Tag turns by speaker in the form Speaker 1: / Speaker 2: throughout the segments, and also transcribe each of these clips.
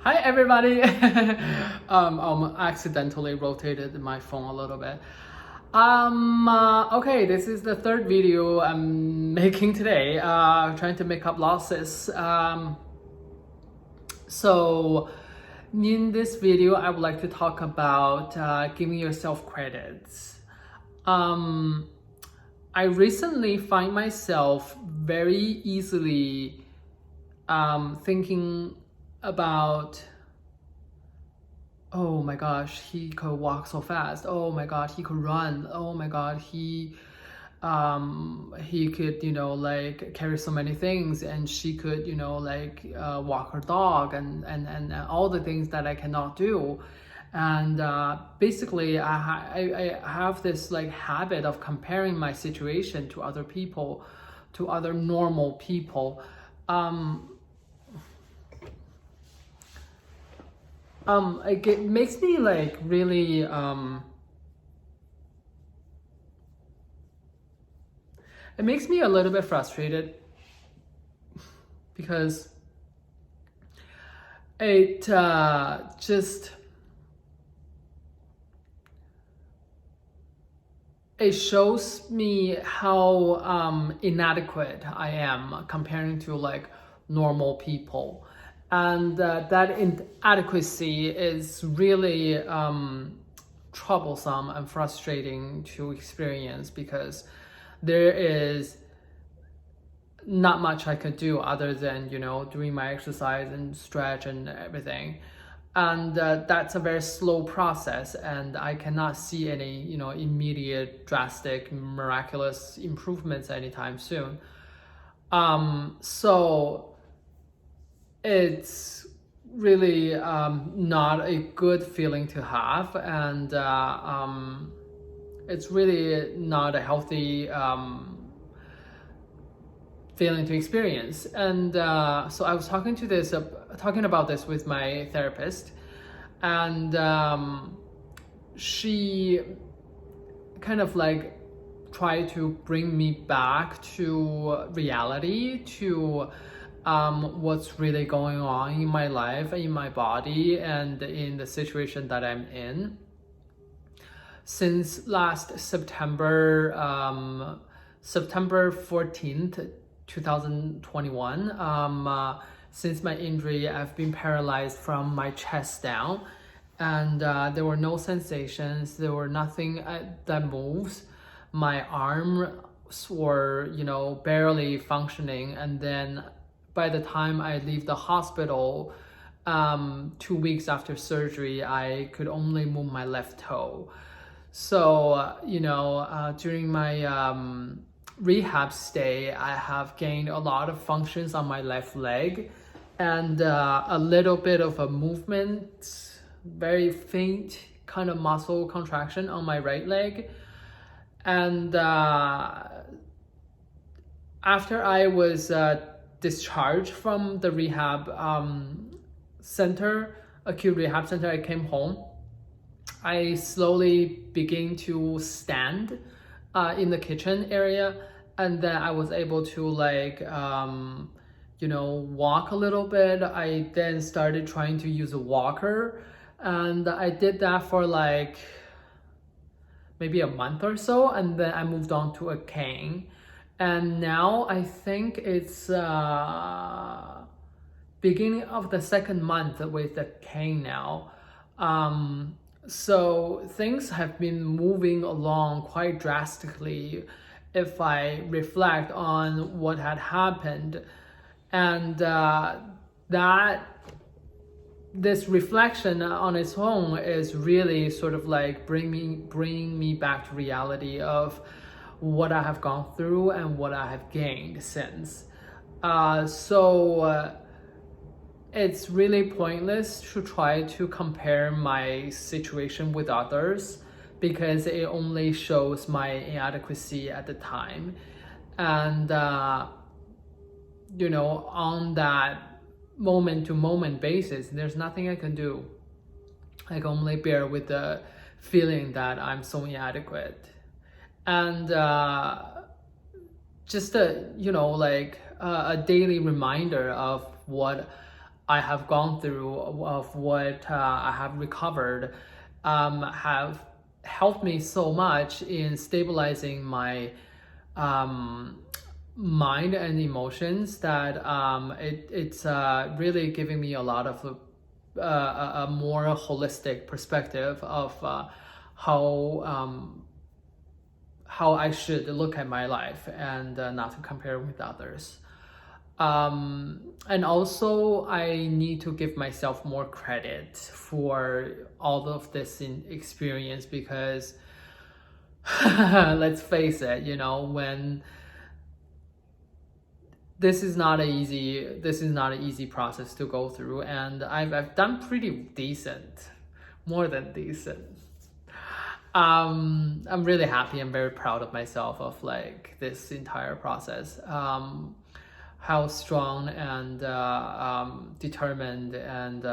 Speaker 1: Hi everybody. I accidentally rotated my phone a little bit. Okay, this is the third video I'm making today. Trying to make up losses. So in this video, I would like to talk about giving yourself credits. Um, I recently find myself very easily thinking about, oh my gosh, he could walk so fast. Oh my god, he could run. Oh my god, he could, like carry so many things, and she could, walk her dog, and all the things that I cannot do. And basically, I have this like habit of comparing my situation to other people, to other normal people. It makes me like really it makes me a little bit frustrated because it just it shows me how inadequate I am comparing to like normal people, and that inadequacy is really troublesome and frustrating to experience because there is not much I could do other than doing my exercise and stretch and everything, and that's a very slow process, and I cannot see any immediate drastic miraculous improvements anytime soon. So it's really not a good feeling to have, and it's really not a healthy feeling to experience. And so I was talking about this with my therapist, and she kind of like tried to bring me back to reality, to what's really going on in my life, in my body, and in the situation that I'm in. Since last September, September 14th, 2021, since my injury, I've been paralyzed from my chest down, and there were no sensations, there were nothing that moves. My arms were, barely functioning, and then by the time I leave the hospital, 2 weeks after surgery, I could only move my left toe. So, during my rehab stay, I have gained a lot of functions on my left leg, and a little bit of a movement, very faint kind of muscle contraction on my right leg. And after I was discharged from the rehab center, acute rehab center, I came home. I slowly began to stand in the kitchen area, and then I was able to walk a little bit. I then started trying to use a walker, and I did that for like maybe a month or so, and then I moved on to a cane. And now I think it's beginning of the second month with the cane now. So things have been moving along quite drastically if I reflect on what had happened. And that this reflection on its own is really sort of like bringing me back to reality of what I have gone through and what I have gained since. So it's really pointless to try to compare my situation with others because it only shows my inadequacy at the time. And, on that moment to moment basis, there's nothing I can do. I can only bear with the feeling that I'm so inadequate. And just a daily reminder of what I have gone through, of what I have recovered, have helped me so much in stabilizing my mind and emotions, that it's really giving me a lot of a more holistic perspective of how I should look at my life, and not to compare with others. And also, I need to give myself more credit for all of this experience, because let's face it, when this is not an easy process to go through, and I've done pretty decent, more than decent. I'm really happy and very proud of myself, of like this entire process. How strong and determined and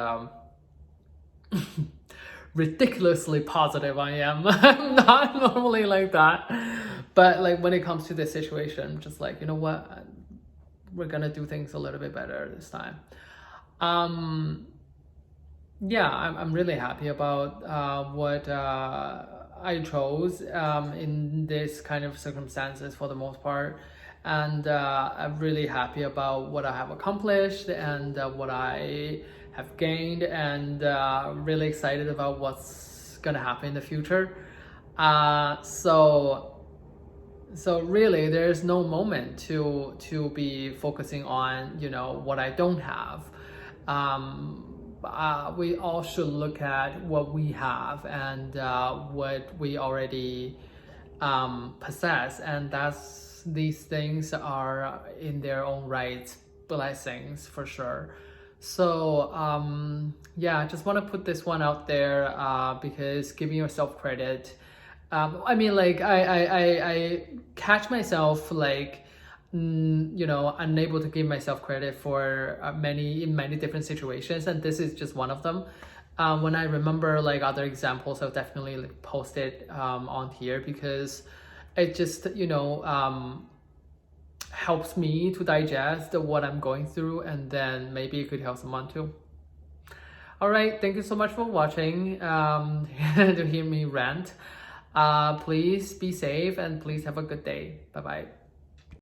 Speaker 1: ridiculously positive I am. I'm not normally like that, but like when it comes to this situation, just like, you know what, we're gonna do things a little bit better this time. Yeah, I'm really happy about what I chose in this kind of circumstances for the most part. And I'm really happy about what I have accomplished, and what I have gained, and really excited about what's gonna happen in the future. So really, there's no moment to be focusing on, what I don't have. We all should look at what we have, and what we already possess, and these things are in their own right blessings for sure. So yeah, I just want to put this one out there, because giving yourself credit, I mean, like I catch myself like unable to give myself credit for in many different situations, and this is just one of them. When I remember like other examples, I'll definitely like post it on here, because it just helps me to digest what I'm going through, and then maybe it could help someone too. All right, thank you so much for watching, to hear me rant. Please be safe, and please have a good day. Bye bye.